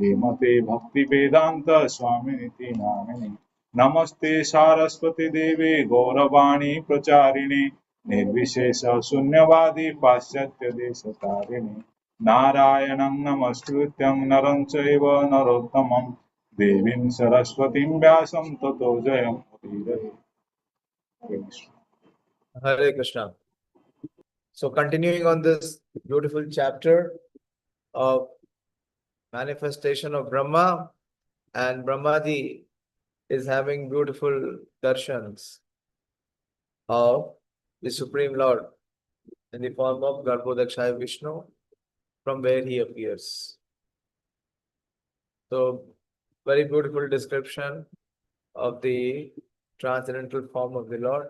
Srimate Bhakti Vedanta Swaminiti Namini. Namaste Saraswati Devi Gauravani Pracharine Nirvishesha Sunyavadi Paschatya Desatarini Narayanam Namaskrityam Naram Chaiva Narottamam Devim Saraswatim Vyasam Tato Jayam Udiraye. Hare Krishna. So continuing on this beautiful chapter of manifestation of Brahma, and Brahmaji is having beautiful darshans of the Supreme Lord in the form of Garbhodakshaya Vishnu, from where he appears. So very beautiful description of the transcendental form of the Lord.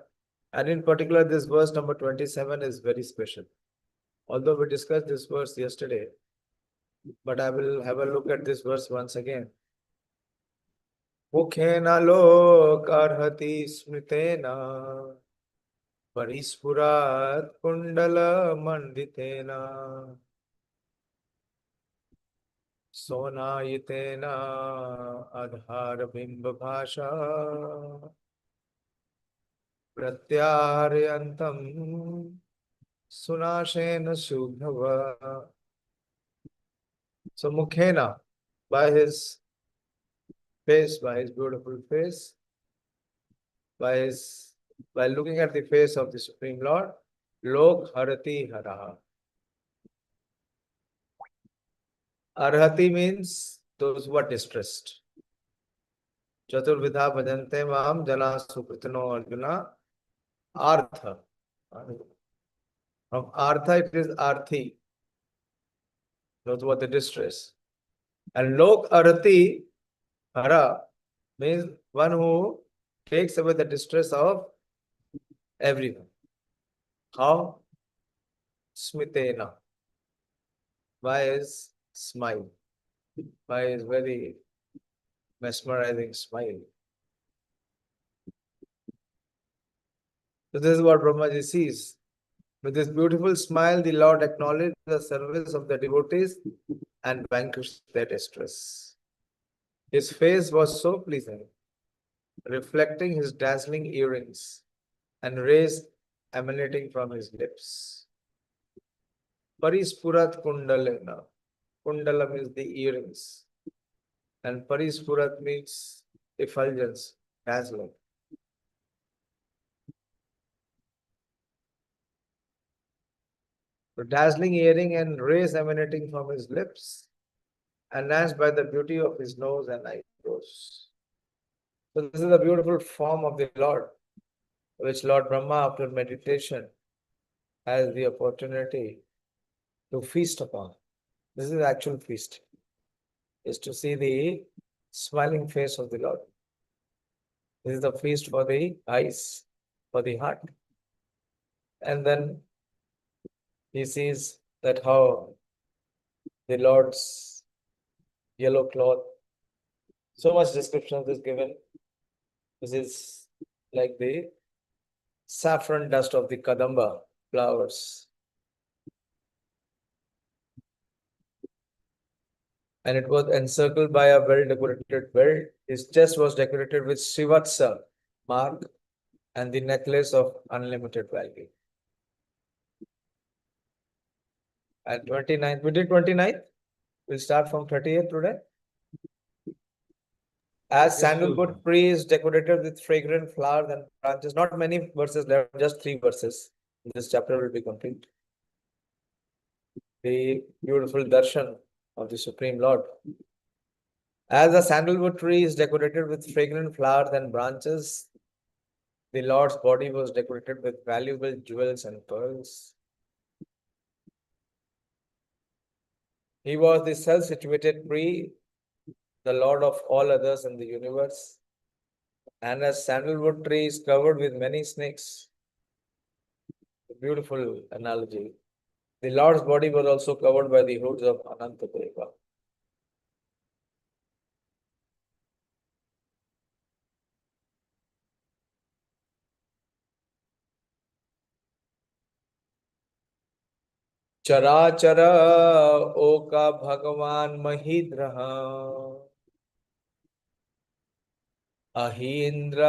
And in particular, this verse number 27 is very special. Although we discussed this verse yesterday, but I will have a look at this verse once again. Mukhena lok arhati smritena parispurat kundala manditena sonayitena adhara bimba bhasha pratyaryantam sunashena shubhava. So Mukhena, by his face, by his beautiful face, by looking at the face of the Supreme Lord, Lok Harati Haraha. Arhati means those who are distressed. Chaturvidha bhajante mam jana supritano arjuna. Artha. From Artha it is Arthi. Those who are the distress. And Lok Arati Hara means one who takes away the distress of everyone. How? Smitena. By his smile. By his very mesmerizing smile. So this is what Brahmaji sees. With this beautiful smile, the Lord acknowledged the service of the devotees and vanquished their distress. His face was so pleasing, reflecting his dazzling earrings and rays emanating from his lips. Parispurat kundalena. Kundala means the earrings. And parispurat means effulgence, dazzling. The dazzling earring and rays emanating from his lips, enhanced by the beauty of his nose and eyebrows. So this is the beautiful form of the Lord, which Lord Brahma, after meditation, has the opportunity to feast upon. This is the actual feast, is to see the smiling face of the Lord. This is the feast for the eyes, for the heart. And then he sees that how the Lord's yellow cloth, so much description of this given. This is like the saffron dust of the kadamba flowers. And it was encircled by a well-decorated belt. His chest was decorated with Srivatsa mark and the necklace of unlimited value. And 29th, we did 29th. We'll start from 30th today. As sandalwood tree is decorated with fragrant flowers and branches. Not many verses left, just 3 verses. This chapter will be complete. The beautiful darshan of the Supreme Lord. As the sandalwood tree is decorated with fragrant flowers and branches, the Lord's body was decorated with valuable jewels and pearls. He was the self-situated tree, the Lord of all others in the universe. And as sandalwood tree is covered with many snakes, a beautiful analogy. The Lord's body was also covered by the hoods of Anantadeva. चराचर ओका भगवान महीद्रः अहीन्द्र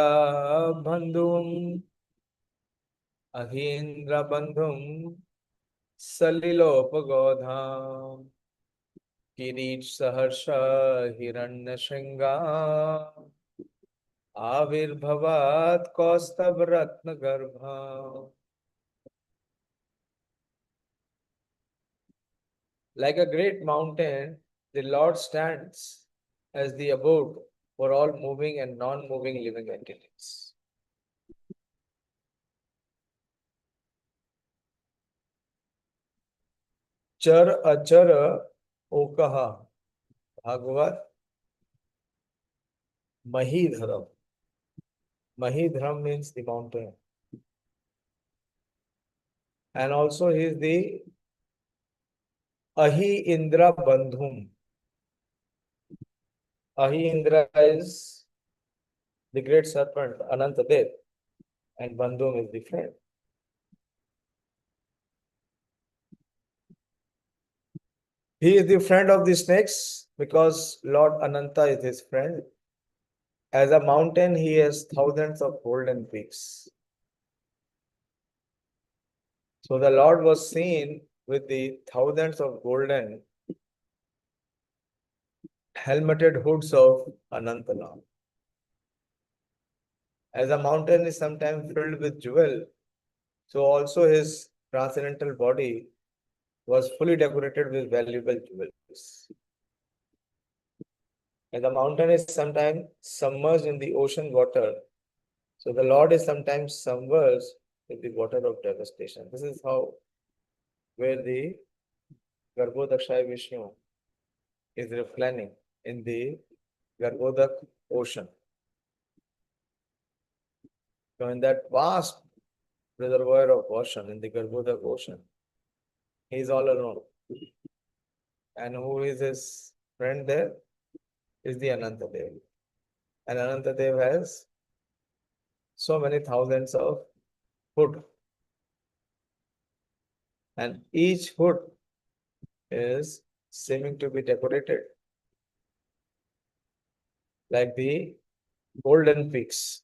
बंधुम अहीन्द्र बंधुम सलिलोपगोधाम किरीट सहर्ष हिरण्य श्रृंगा आविर्भवात कौस्तभ रत्न गर्भा. Like a great mountain, the Lord stands as the abode for all moving and non-moving living entities. Char achara okaha Bhagavat Mahidharam. Mahidharam means the mountain. And also he is the Ahi Indra Bandhum. Ahi Indra is the great serpent Anantadev, and Bandhum is the friend. He is the friend of the snakes because Lord Ananta is his friend. As a mountain, he has thousands of golden peaks. So the Lord was seen with the thousands of golden helmeted hoods of Anantala. As a mountain is sometimes filled with jewel, so also his transcendental body was fully decorated with valuable jewels. As the mountain is sometimes submerged in the ocean water, so the Lord is sometimes submerged in the water of devastation. This is how where the Garbhodakshaya Vishnu is reclining in the Garbhodak ocean. So in that vast reservoir of ocean, in the Garbhodak ocean, he is all alone. And who is his friend there? Is the Anantadev. And Anantadev has so many thousands of foot. And each foot is seeming to be decorated like the golden peaks.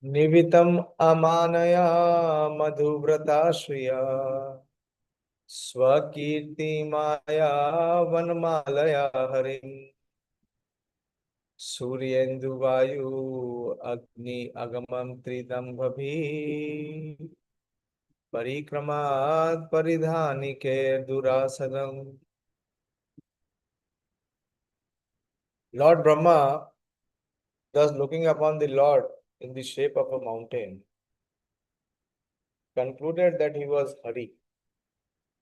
Nivitam amanaya madhuvrata shriya swakirti maya vanmalaya harim suryendu vayu agni agamam tridambhabhi parikramat paridhanike durasadam. Lord Brahma, thus looking upon the Lord in the shape of a mountain, concluded that he was Hari,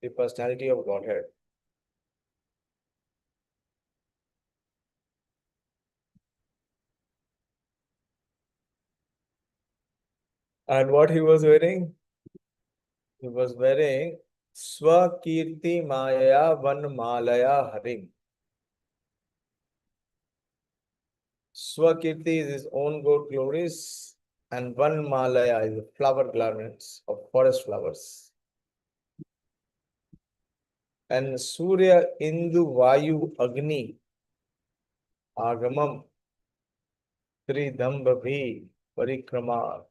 the personality of Godhead. And what he was wearing? He was wearing Swakirti Maya Van Malaya Harim. Swakirti is his own good glories, and Van Malaya is the flower garments of forest flowers. And Surya Indu Vayu Agni Agamam Tridambhabhi Parikrama.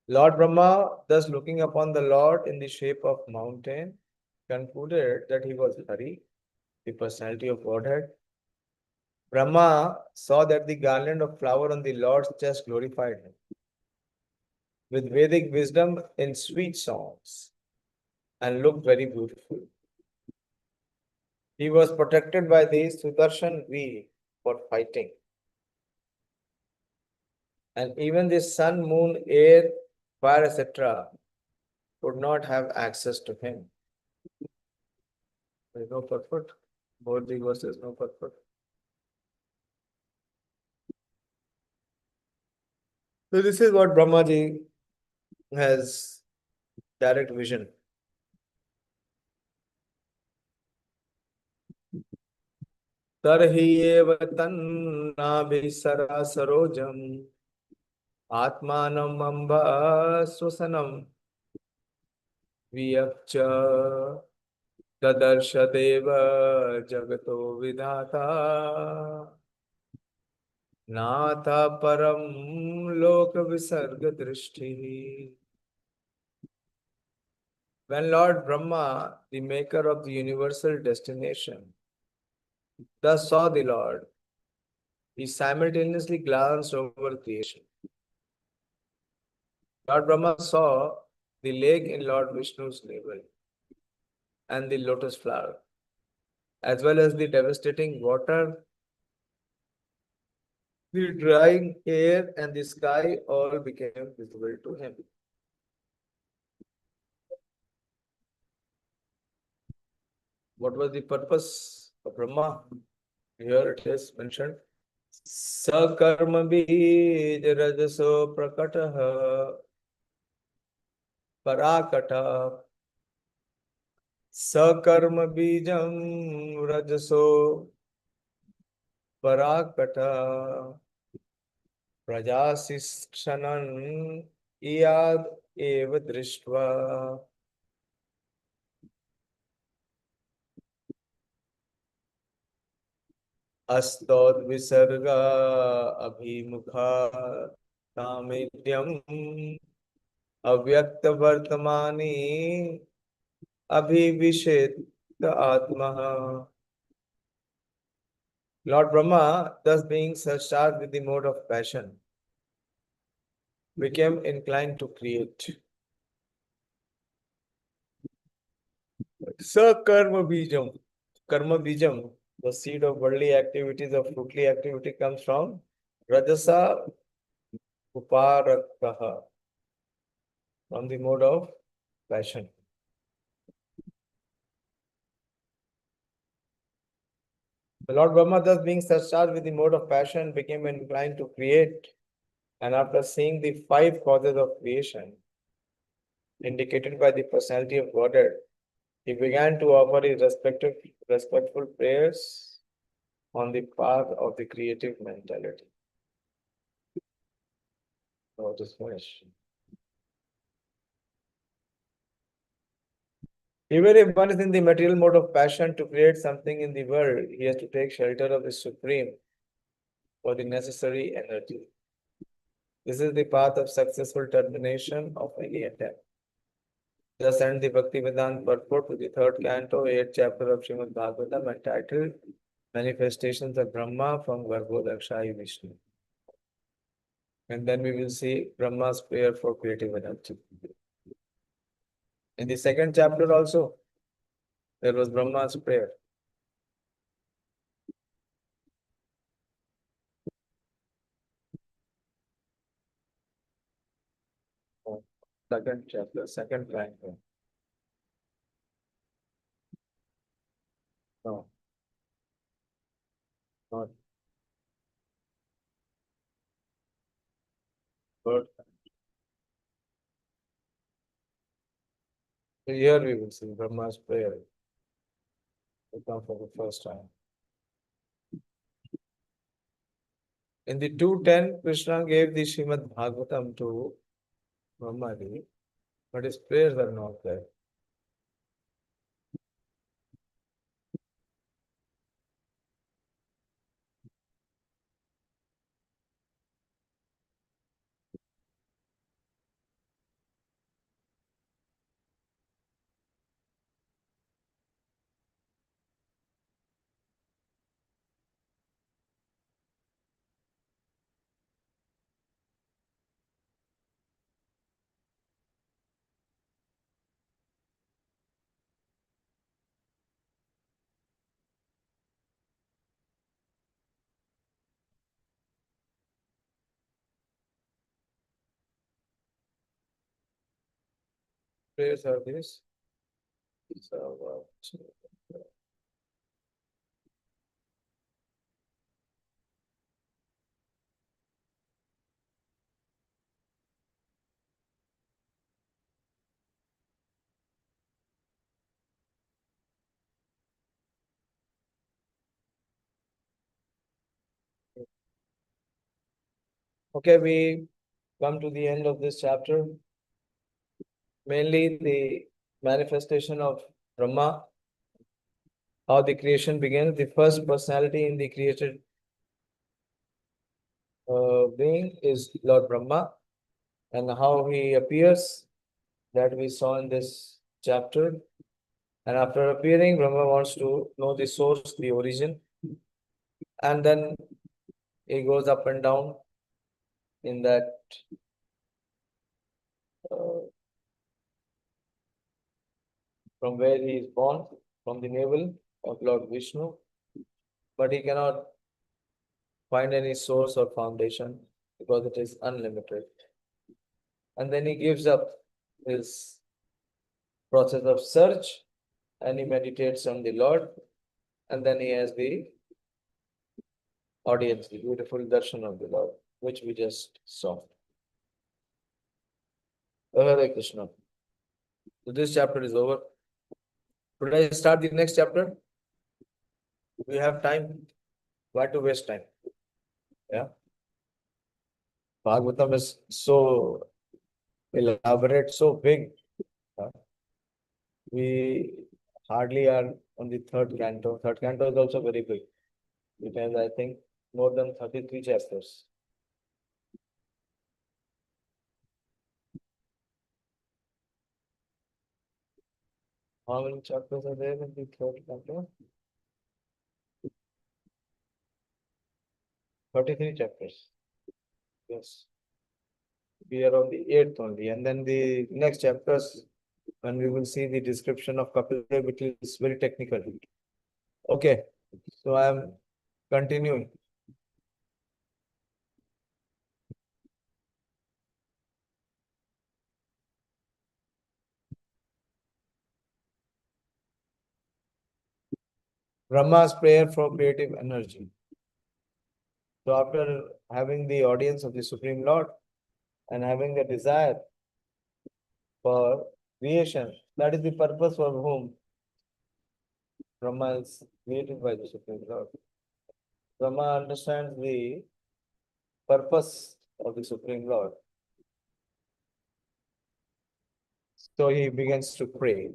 Lord Brahma, thus looking upon the Lord in the shape of mountain, concluded that he was Hari, the personality of Godhead. Brahma saw that the garland of flower on the Lord's chest glorified him with Vedic wisdom in sweet songs and looked very beautiful. He was protected by the Sudarshan V for fighting. And even the sun, moon, air, fire, etc. could not have access to him. There is no purport. Both the verses, no purport. So this is what Brahmaji has direct vision. तरहि एव तन्नाभिः सरोजम् आत्मानम् अम्ब स्वसनम् वियच्च ददर्श देव जगतो विधाता नाथ परम लोक विसर्ग दृष्टि. When Lord Brahma, the maker of the universal destination, thus saw the Lord, he simultaneously glanced over creation. Lord Brahma saw the leg in Lord Vishnu's navel and the lotus flower, as well as the devastating water, the drying air, and the sky all became visible to him. What was the purpose of Brahma? Here it is mentioned. Sakarma bij rajaso prakataha parakata. Sakarma bijam rajaso parakata. Prajasishtanan iyad eva drishtva. Astod visarga abhimukha tamedyam avyakta vartamani abhivishet atma. Lord Brahma, thus being surcharged with the mode of passion, became inclined to create. Karma bijam. Karma bijam, the seed of worldly activities, of fruitly activity, comes from Rajasa Uparakaha, from the mode of passion. The Lord Brahma, thus being surcharged with the mode of passion, became inclined to create. And after seeing the five causes of creation indicated by the personality of Godhead, he began to offer his respectful prayers on the path of the creative mentality. Oh, it is finished. Even if one is in the material mode of passion to create something in the world, he has to take shelter of the Supreme for the necessary energy. This is the path of successful termination of any attempt. Thus ends the Bhaktivedanta purport to the third canto, 8th chapter of Srimad Bhagavatam, entitled Manifestations of Brahma from Garbhodakshai Vishnu. And then we will see Brahma's prayer for creative energy. In the second chapter also, there was Brahma's prayer. Second chapter, second canto. No, not third. So here we will see Brahma's prayer to come for the first time. In the 210, Krishna gave the Srimad Bhagavatam to Brahmaji, but his prayers are not there. Prayers are this. So, Okay, we come to the end of this chapter. Mainly the manifestation of Brahma, how the creation begins. The first personality in the created being is Lord Brahma, and how he appears, that we saw in this chapter. And after appearing, Brahma wants to know the source, the origin, and then he goes up and down in that uh, from where he is born, from the navel of Lord Vishnu, but he cannot find any source or foundation because it is unlimited. And then he gives up his process of search and he meditates on the Lord, and then he has the audience, the beautiful darshan of the Lord, which we just saw. Hare Krishna. So this chapter is over. Should I start the next chapter? We have time. Why to waste time? Yeah. Bhagavatam is so elaborate, so big. We hardly are on the third canto. Third canto is also very big. It has, I think, more than 33 chapters. How many chapters are there in the third canto? 33 chapters. Yes. We are on the eighth only. And then the next chapters, when we will see the description of Kapila, which is very technical. Okay. So I am continuing. Brahma's prayer for creative energy. So after having the audience of the Supreme Lord and having the desire for creation, that is the purpose for whom Brahma is created by the Supreme Lord. Brahma understands the purpose of the Supreme Lord. So he begins to pray.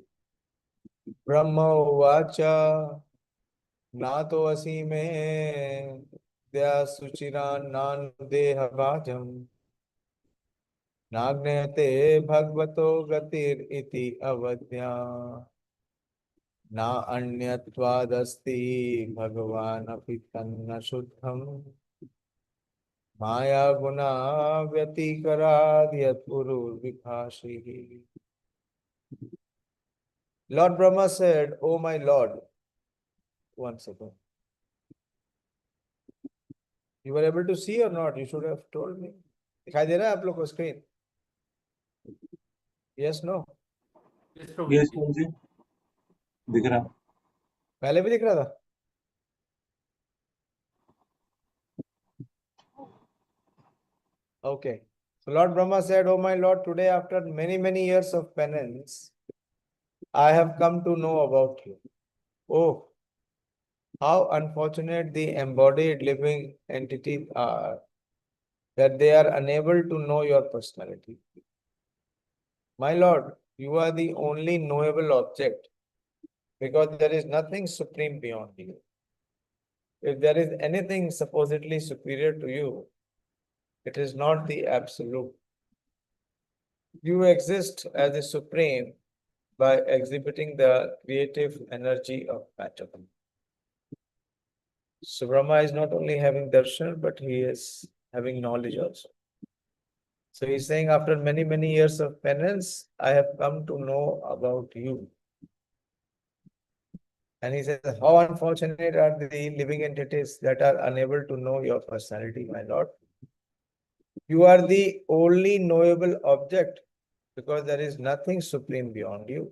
Brahma Vacha Nato Asime Dya Suchiran Nan Dehavajam Nagnete Bhagavato Gatir Iti Avadya Na Anyatvadasti Bhagavan Apitanna Shuddham Maya Guna Vyatikarad Yatpuru Viphashi. Lord Brahma said, "Oh my Lord," one second. You were able to see or not? You should have told me. दिखाई दे रहा है आप लोग को screen? Yes, no? Yes प्रभु जी दिख रहा पहले भी दिख रहा था? Okay. So Lord Brahma said, "Oh my Lord, today after many years of penance, I have come to know about you. Oh, how unfortunate the embodied living entities are that they are unable to know your personality. My Lord, you are the only knowable object because there is nothing supreme beyond you. If there is anything supposedly superior to you, it is not the absolute. You exist as the supreme by exhibiting the creative energy of matter." So Brahma is not only having darshan, but he is having knowledge also. So he's saying, after many years of penance, I have come to know about you. And he says, how unfortunate are the living entities that are unable to know your personality, my Lord. You are the only knowable object because there is nothing supreme beyond you.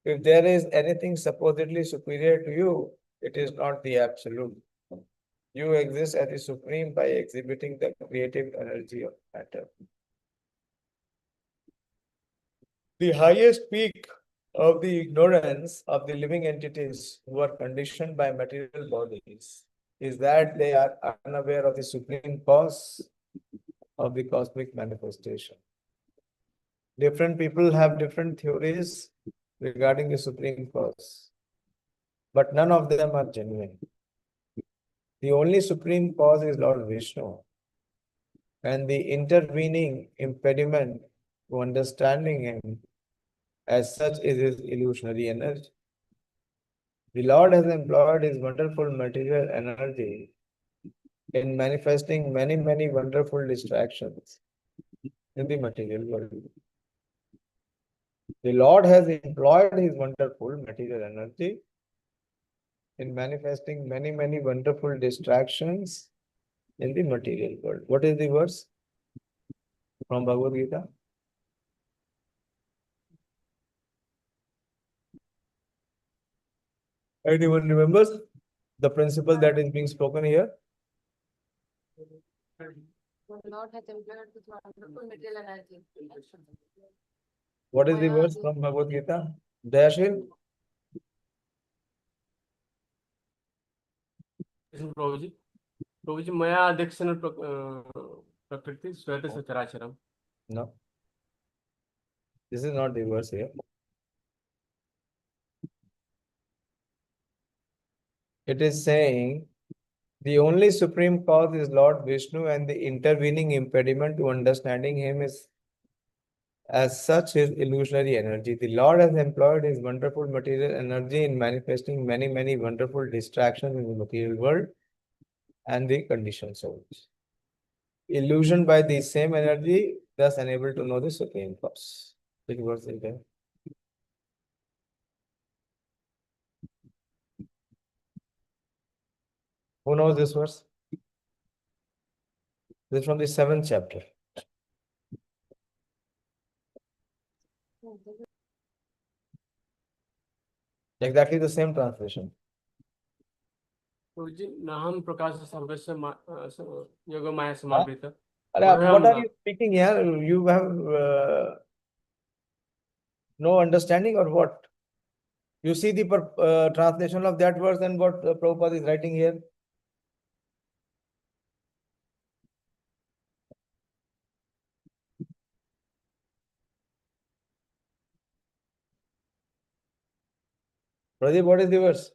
If there is anything supposedly superior to you, it is not the absolute. You exist as the supreme by exhibiting the creative energy of matter. The highest peak of the ignorance of the living entities who are conditioned by material bodies is that they are unaware of the supreme cause of the cosmic manifestation. Different people have different theories regarding the supreme cause, but none of them are genuine. The only supreme cause is Lord Vishnu, and the intervening impediment to understanding him as such is his illusionary energy. The Lord has employed his wonderful material energy in manifesting many, many wonderful distractions in the material world. The Lord has employed his wonderful material energy in manifesting many, many wonderful distractions in the material world. What is the verse from Bhagavad Gita? Anyone remembers the principle that is being spoken here? The Lord has employed this wonderful material energy. What is the verse from Bhagavad Gita? Dayashil? प्रभु जी मया अध्यक्षेण प्रकृति स्वयं सचराचरम. No. This is not the verse here. It is saying the only supreme cause is Lord Vishnu, and the intervening impediment to understanding him is as such his illusionary energy. The Lord has employed his wonderful material energy in manifesting many, many wonderful distractions in the material world and the conditioned souls. Illusioned by the same energy, thus unable to know the supreme cause. Which verse is there? Who knows this verse? This is from the 7th chapter. Exactly the same translation. प्रभु जी नाहम प्रकाश सर्वस्व योग माया समावृत. What are you speaking here? You have no understanding or what? You see the translation of that verse and what Prabhupada is writing here? Pradeep, what is the verse?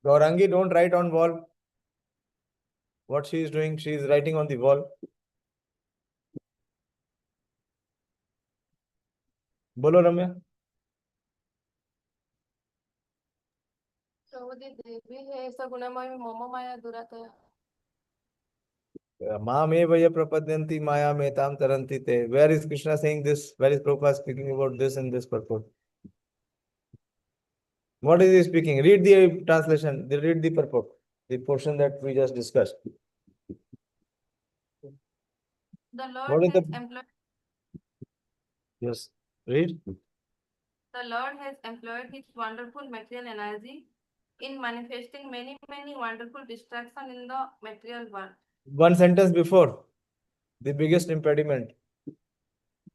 Gaurangi, don't write on wall. What she is doing, she is writing on the wall. Bolo Ramya. प्रभु जी देवी है सगुणमय मम माया दुरातया. Mamevaya prapadyanti maya metam taranti te. Where is Krishna saying this? Where is Prabhupada speaking about this in this purport? What is he speaking? Read the translation. Read the purport. The portion that we just discussed. The What Lord is has the... employed. Yes. Read. The Lord has employed his wonderful material energy in manifesting many, many wonderful distractions in the material world. One sentence before. The biggest impediment.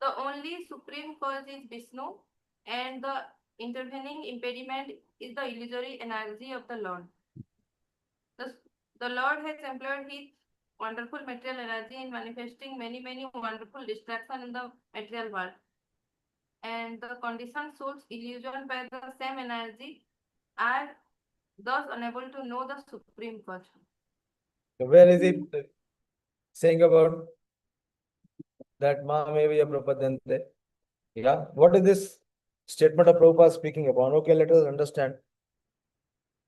The only supreme cause is Vishnu, and the intervening impediment is the illusory energy of the Lord. The Lord has employed his wonderful material energy in manifesting many, many wonderful distractions in the material world. And the conditioned souls illusioned by the same energy are thus unable to know the supreme cause. So where is it saying about that Mamevaya prapadante? Yeah. What is this statement of Prabhupada speaking about? Okay, let us understand.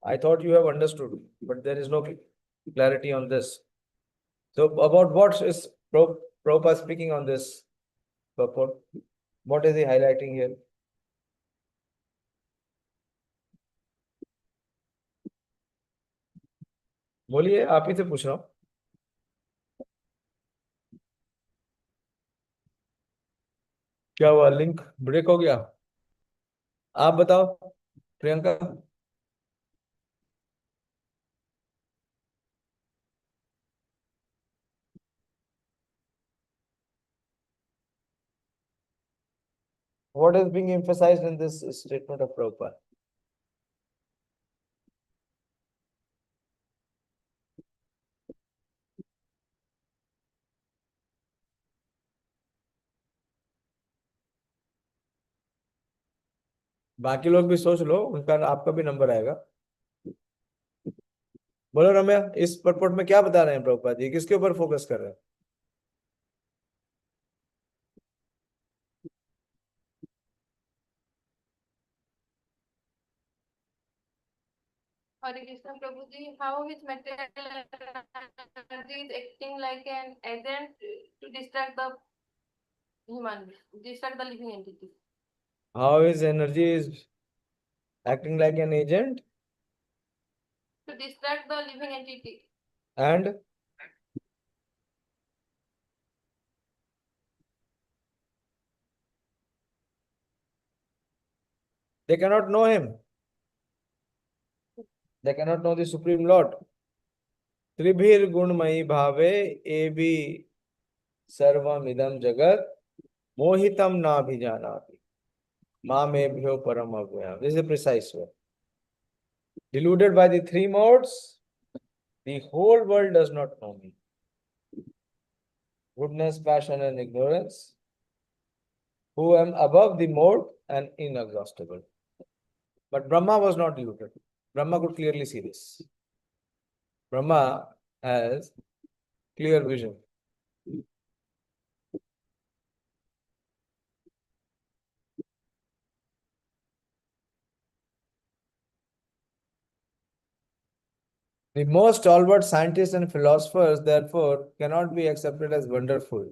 I thought you have understood, but there is no clarity on this. So about what is Prabhupada speaking on this purport? What is he highlighting here? बोलिए, आप ही से पूछ रहा हूँ. क्या हुआ, link break हो गया? आप बताओ Priyanka. What is being emphasized in this statement of Prabhupada? बाकी लोग भी सोच लो, उनका आपका भी नंबर आएगा। बोलो रम्या, इस परपोर्ट में क्या बता रहे हैं प्रभुपाद जी, किसके ऊपर फोकस कर रहे हैं? Hare Krishna Prabhuji, how his material energy is acting like an agent to distract the living entity. How his energy is acting like an agent To distract the living entity. and they cannot know him. They cannot know the Supreme Lord. Tribhir gunmayi bhave ebi sarvam idam jagat mohitam na bhijanati mamebhyo param avyayam. This is a precise way. Deluded by the three modes, the whole world does not know me. Goodness, passion, and ignorance, who am above the mode and inexhaustible. But Brahma was not deluded. Brahma could clearly see this. Brahma has clear vision. The most stalwart scientists and philosophers, therefore, cannot be accepted as wonderful.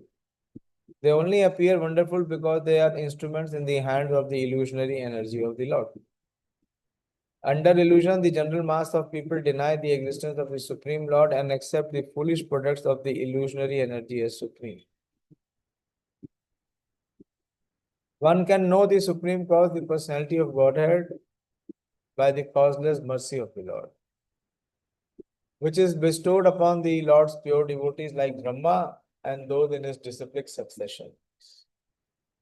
They only appear wonderful because they are instruments in the hands of the illusionary energy of the Lord. Under illusion, the general mass of people deny the existence of the Supreme Lord and accept the foolish products of the illusionary energy as supreme. One can know the Supreme Cause, the personality of Godhead, by the causeless mercy of the Lord, which is bestowed upon the Lord's pure devotees like Brahma and those in his disciplic succession.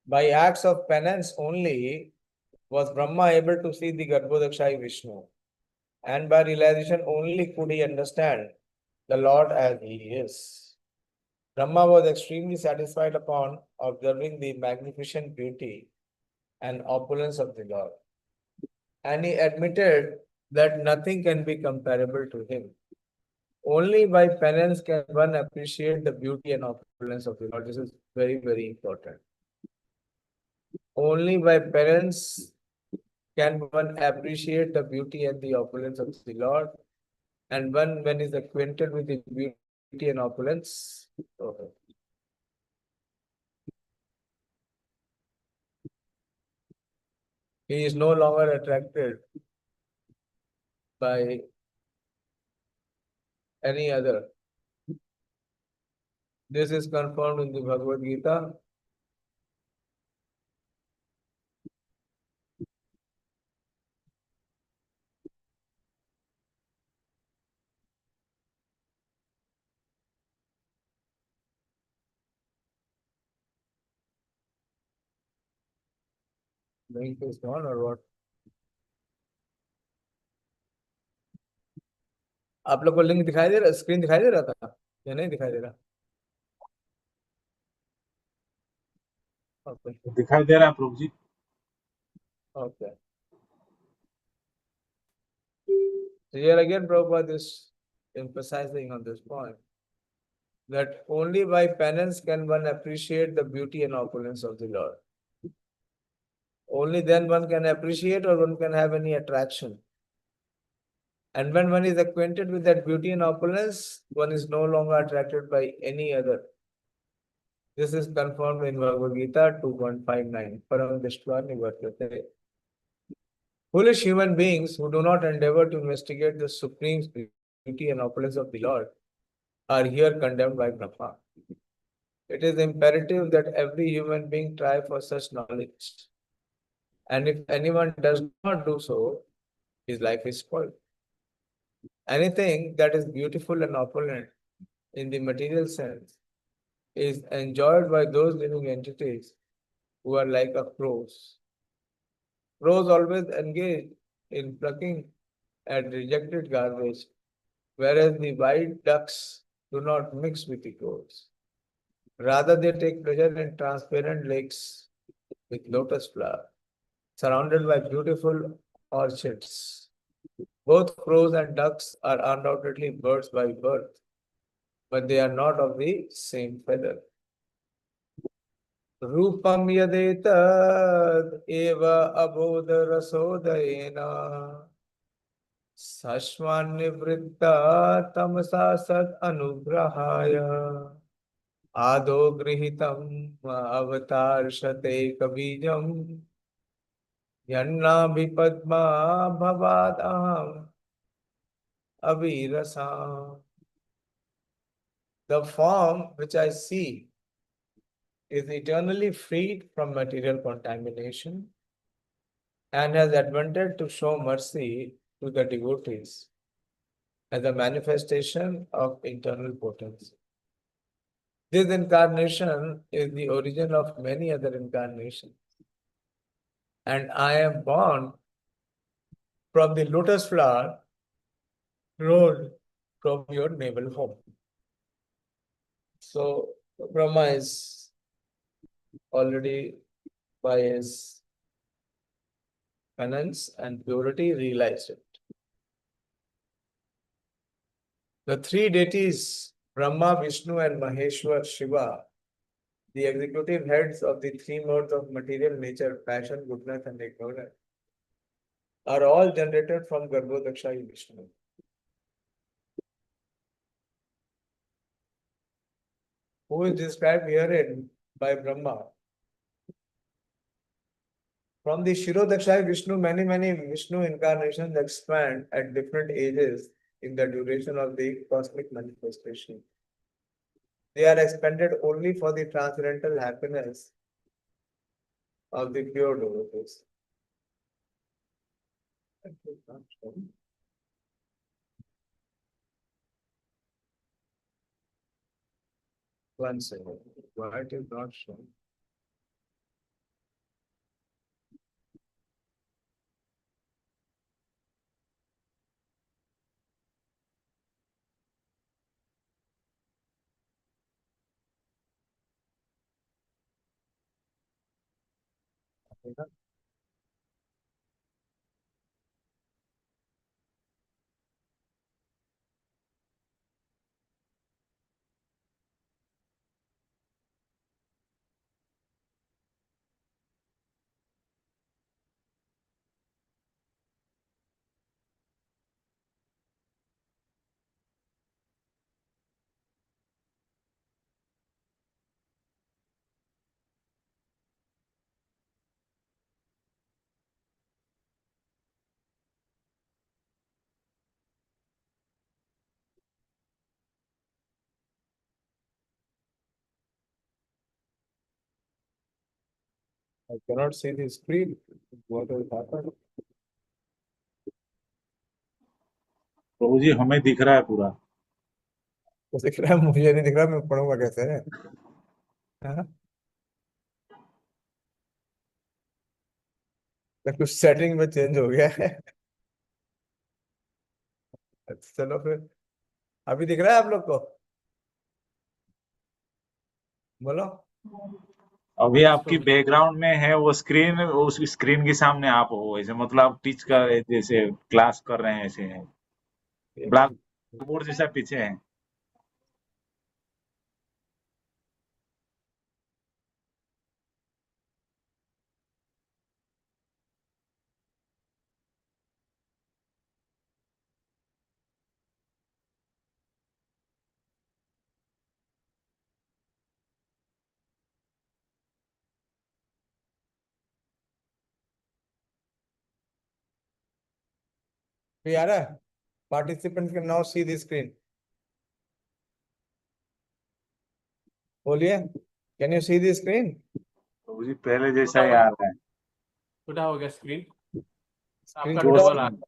By acts of penance only was Brahma able to see the Garbhodakshai Vishnu, and by realization only could he understand the Lord as he is. Brahma was extremely satisfied upon observing the magnificent beauty and opulence of the Lord, and he admitted that nothing can be comparable to him. Only by penance can one appreciate the beauty and opulence of the Lord. This is very, very important. Only by penance can one appreciate the beauty and the opulence of the Lord. And when is acquainted with the beauty and opulence, he is no longer attracted by any other. This is confirmed in the Bhagavad Gita. Link is gone or what? आप लोग को link दिखाई दे रहा, screen दिखाई दे रहा था या नहीं दिखाई दे रहा? Okay. दिखाई दे रहा है प्रभु जी। Okay. So here again, Prabhupada is emphasizing on this point that only by penance can one appreciate the beauty and opulence of the Lord. Only then one can appreciate or one can have any attraction. And when one is acquainted with that beauty and opulence, one is no longer attracted by any other. This is confirmed in Bhagavad Gita 2.59. Param Dishtva Nivartate. Foolish human beings who do not endeavor to investigate the supreme beauty and opulence of the Lord are here condemned by Brahma. It is imperative that every human being try for such knowledge. And if anyone does not do so, his life is spoiled. Anything that is beautiful and opulent in the material sense is enjoyed by those living entities who are like a crows. Crows always engage in plucking at rejected garbage, whereas the white ducks do not mix with the crows. Rather, they take pleasure in transparent lakes with lotus flower, surrounded by beautiful orchids. Both crows and ducks are undoubtedly birds by birth, but they are not of the same feather. Rupam yadetad eva abodha rasodayena sashvannivritta tamasa sad anugrahaya ado grihitam avatarshate kabijam yanna vipadma bhavad aham avirasam. The form which I see is eternally freed from material contamination and has advented to show mercy to the devotees as a manifestation of internal potency. This incarnation is the origin of many other incarnations, and I am born from the lotus flower rolled from your navel home. So Brahma is already by his penance and purity realized it. The three deities, Brahma, Vishnu, and Maheshwar Shiva, the executive heads of the three modes of material nature, passion, goodness, and ignorance, are all generated from Garbhodakshai Vishnu. Who is described herein by Brahma. From the Shirodakshai Vishnu, many Vishnu incarnations expand at different ages in the duration of the cosmic manifestation. They are expended only for the transcendental happiness of the pure devotees. One second. Why it is not shown? I cannot see the screen. What has happened? प्रभु जी हमें दिख रहा है पूरा। तो दिख रहा है, मुझे नहीं दिख रहा, मैं पढ़ूंगा कैसे? हाँ? तो कुछ सेटिंग में चेंज हो गया है। चलो फिर, अभी दिख रहा है आप लोग को? बोलो। अभी Yes, आपकी प्रभु जी। बैकग्राउंड में है वो स्क्रीन, उस स्क्रीन के सामने आप हो ऐसे, मतलब आप टीच कर जैसे क्लास कर रहे हैं ऐसे है, ब्लैक बोर्ड जैसा पीछे है। आ रहा है? Participants can now see the screen. बोलिए, can you see the screen? प्रभु जी पहले जैसा ही आ रहा है। छोटा हो गया स्क्रीन, Screen आपका छोटा हो डबल आ गया।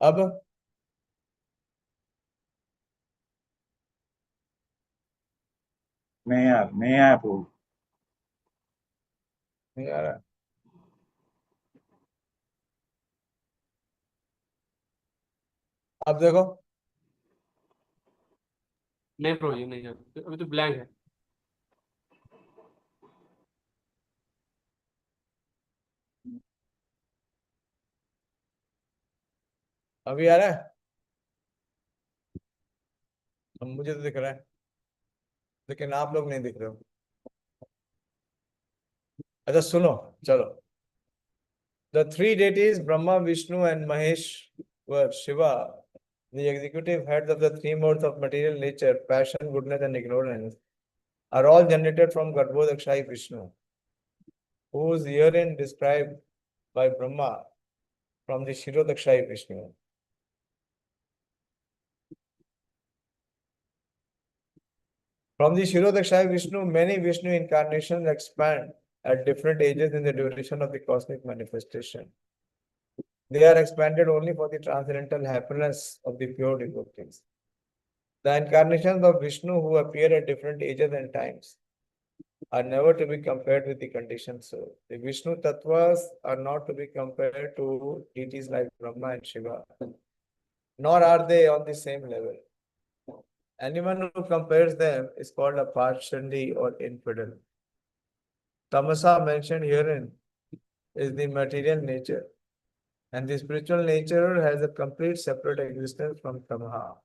अब नहीं आया प्रभु। नहीं आ रहा। अब देखो। नहीं प्रभु जी, नहीं है, अभी तो ब्लैंक है। अभी आ रहा है। अब मुझे तो दिख रहा है, लेकिन आप लोग नहीं दिख रहे हो। अच्छा सुनो, चलो। The three deities, Brahma, Vishnu, and Mahesh, were Shiva, the executive heads of the three modes of material nature, passion, goodness, and ignorance, are all generated from Garbhodakshai Vishnu, who is herein described by Brahma from the Shirodakshai Vishnu. From the Shirodakshai Vishnu, many Vishnu incarnations expand at different ages in the duration of the cosmic manifestation. They are expanded only for the transcendental happiness of the pure devotees. The incarnations of Vishnu who appear at different ages and times are never to be compared with the conditioned soul. The Vishnu Tattvas are not to be compared to deities like Brahma and Shiva, nor are they on the same level. Anyone who compares them is called a Parshandi or infidel. Tamasa mentioned herein is the material nature, and the spiritual nature has a complete separate existence from Tamaha.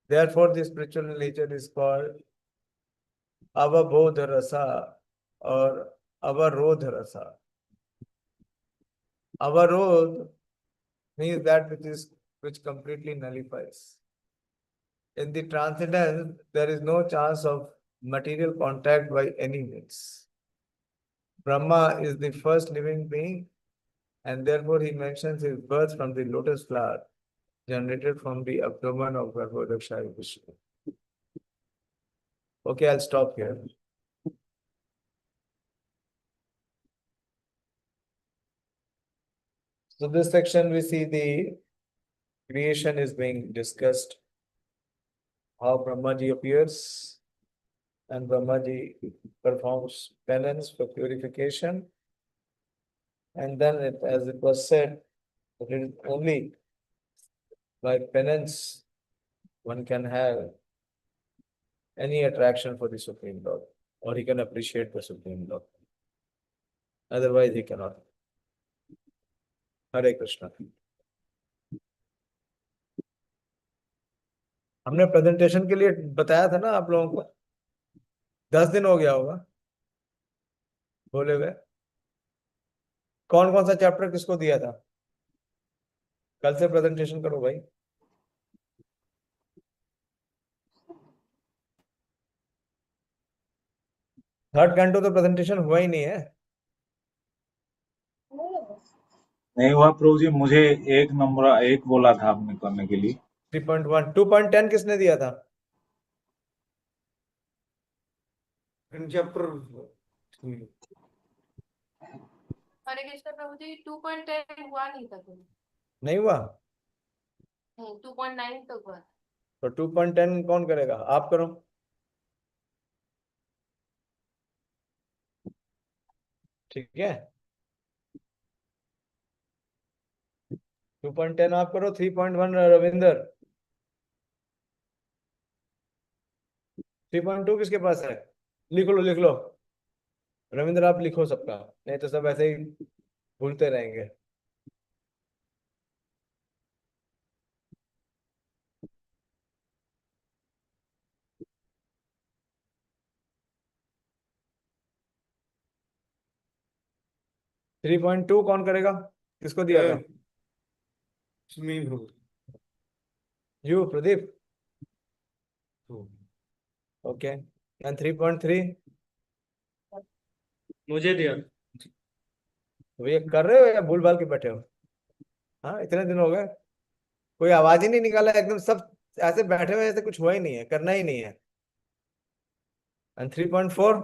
Therefore, the spiritual nature is called Avabodha Rasa or Avarodha Rasa. Avarodh means that which completely nullifies. In the transcendence, there is no chance of material contact by any means. Brahma is the first living being, and therefore he mentions his birth from the lotus flower generated from the abdomen of Garbhodakshaya Vishnu. Okay, I'll stop here. So this section we see the creation is being discussed, how Brahmaji appears and Brahmaji performs penance for purification. And then, as it was said, that it is only by penance one can have any attraction for the Supreme Lord, or he can appreciate the Supreme Lord. Otherwise, he cannot. Hare Krishna. हमने presentation के लिए बताया था ना आप लोगों को, 10 दिन हो गया होगा बोले हुए। कौन कौन सा चैप्टर किसको दिया था? कल से प्रेजेंटेशन करो भाई। थर्ड कैंटो तो प्रेजेंटेशन हुआ ही नहीं है। नहीं हुआ प्रभु जी, मुझे एक बोला था आपने करने के लिए। 3.1 2.10 किसने दिया था? चैप्टर हरे कृष्ण प्रभु जी, 2.10 हुआ नहीं था तो नहीं हुआ, नहीं, 2.9 तक हुआ। तो 2.10 कौन करेगा? आप करो। ठीक है, 2.10 आप करो। 3.1 रविंदर। 3.2 किसके पास है? लिख लो लिख लो। रविंद्र आप लिखो सबका, नहीं तो सब ऐसे ही भूलते रहेंगे। थ्री पॉइंट टू कौन करेगा? किसको दिया था? यू प्रदीप। ओके, एंड 3.3 मुझे दिया। तो ये कर रहे हो या भूल भाल के बैठे हो? हाँ, इतने दिन हो गए, कोई आवाज ही नहीं निकाला, एकदम सब ऐसे बैठे हुए ऐसे, कुछ हुआ ही नहीं है, करना ही नहीं है। एंड 3.4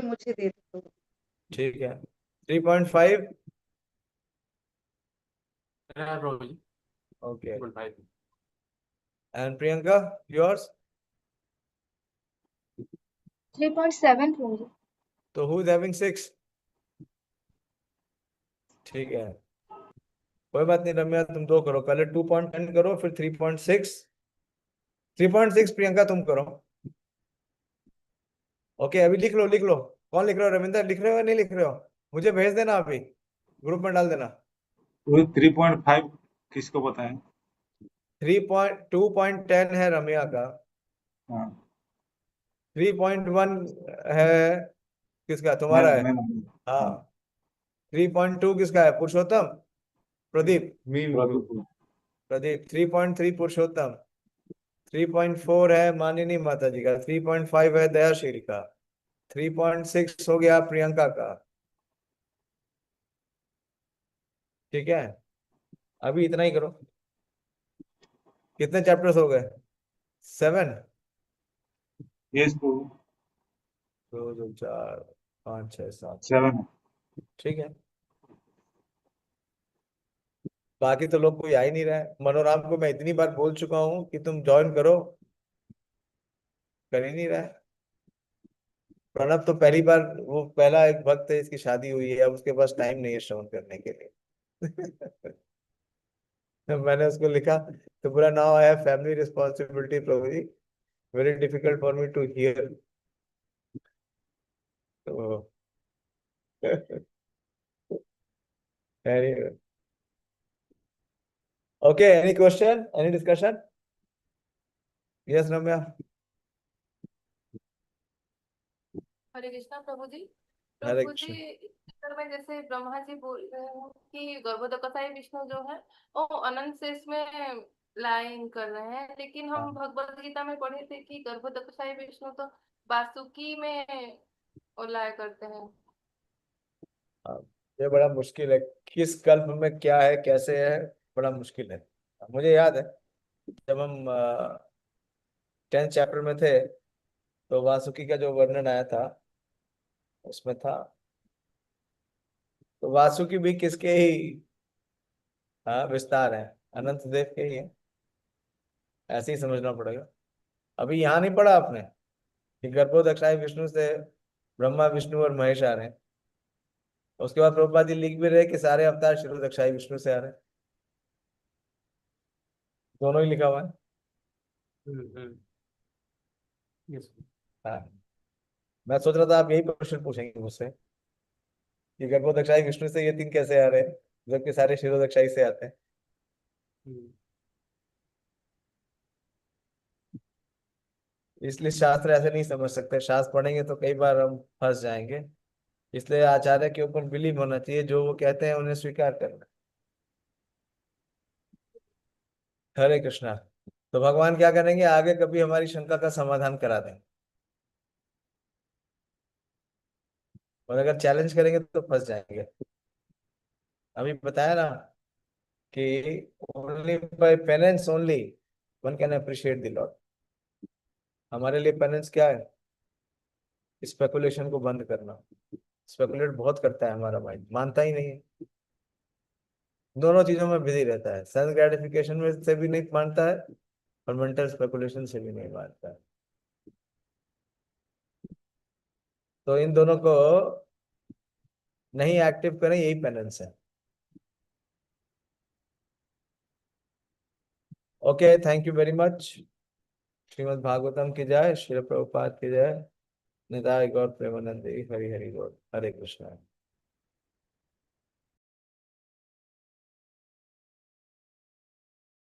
मुझे दे दो। ठीक है। 3.5 Yeah, bro. Okay. 3.5. And Priyanka, yours? 3.7 Prabhuji. So who is having 6? ठीक है, कोई बात नहीं रम्या, तुम 2 करो, पहले 2.10 करो, फिर 3.6। 3.6 प्रियंका तुम करो। ओके, अभी लिख लो लिख लो। कौन लिख रहे हो? रविंदर लिख रहे हो या नहीं लिख रहे हो? मुझे भेज देना, अभी ग्रुप में डाल देना। वो 3.5 किसको बताएं? 2.10 है रम्या का। हाँ, 3.1 है किसका? मैं तुम्हारा है। मैं हाँ। हाँ, 3.2 किसका है? पुरुषोत्तम, प्रदीप। प्रदीप। प्रदीप 3.3 पुरुषोत्तम। 3.4 है मानिनी माता जी का। 3.5 है दयाशील का। 3.6 हो गया प्रियंका का। ठीक है, अभी इतना ही करो। कितने चैप्टर्स हो गए? 7। यस प्रभु। 2 2 4 5 6 7। 7। ठीक है, बाकी तो लोग कोई आ ही नहीं रहा है। मनोराम को मैं इतनी बार बोल चुका हूँ कि तुम ज्वाइन करो, कर ही नहीं रहा है। प्रणब तो पहली बार, वो पहला एक भक्त है, इसकी शादी हुई है, अब उसके पास टाइम नहीं है श्रवण करने के लिए। मैंने उसको लिखा तो पूरा, now I have family responsibility Prabhu ji, very difficult for me to hear. तो okay, any question, any discussion? Yes Ramya. Hare Krishna Prabhu ji. Hare Prabhu ji, Krishna. इधर में जैसे ब्रह्मा जी बोल रहे हैं कि गर्भोदकताई विष्णु जो है वो अनंत से इसमें लाइन कर रहे हैं, लेकिन हम हाँ, भगवत गीता में पढ़े थे कि गर्भोदकताई विष्णु तो वासुकी में वो लाया करते हैं। हाँ, ये बड़ा मुश्किल है, किस कल्प में क्या है कैसे है, बड़ा मुश्किल है। मुझे याद है जब हम 10th चैप्टर में थे, तो वासुकी का जो वर्णन आया था उसमें था, तो वासुकी भी किसके ही, हाँ, विस्तार है, अनंत देव के ही है। ऐसे ही समझना पड़ेगा। अभी यहाँ नहीं पढ़ा आपने कि गर्भोदक्षाई विष्णु से ब्रह्मा विष्णु और महेश आ रहे हैं? उसके बाद प्रभुपाद जी लिख भी रहे कि सारे अवतार शिरोदक्षाई विष्णु से आ रहे हैं। दोनों ही लिखा हुआ है। Yes. हाँ, मैं सोच रहा था आप यही प्रश्न पूछेंगे मुझसे कि गर्भोदक्षाई विष्णु से ये 3 कैसे आ रहे हैं, जबकि सारे शिरोदक्षाई से आते हैं। इसलिए शास्त्र ऐसे नहीं समझ सकते, शास्त्र पढ़ेंगे तो कई बार हम फंस जाएंगे। इसलिए आचार्य के ऊपर बिलीव होना चाहिए, जो वो कहते हैं उन्हें स्वीकार करना। हरे कृष्णा। तो भगवान क्या करेंगे आगे, कभी हमारी शंका का समाधान करा देंगे, और अगर चैलेंज करेंगे तो फंस जाएंगे। अभी बताया ना कि only by penance only one can appreciate the Lord. हमारे लिए पेनेंस क्या है? स्पेकुलेशन को बंद करना। स्पेकुलेट बहुत करता है हमारा माइंड, मानता ही नहीं है। दोनों चीजों में बिजी रहता है, सेंस ग्रेटिफिकेशन में से भी नहीं मानता है, और मेंटल स्पेकुलेशन से भी नहीं मानता है। तो इन दोनों को नहीं एक्टिव करें, यही पेनेंस है। Okay, thank you very much. Shrimad Bhagavatam की जय, श्री प्रभुपाद की जय। निताय गौर प्रेमानंद, हरि हरि बोल। हरे कृष्णा।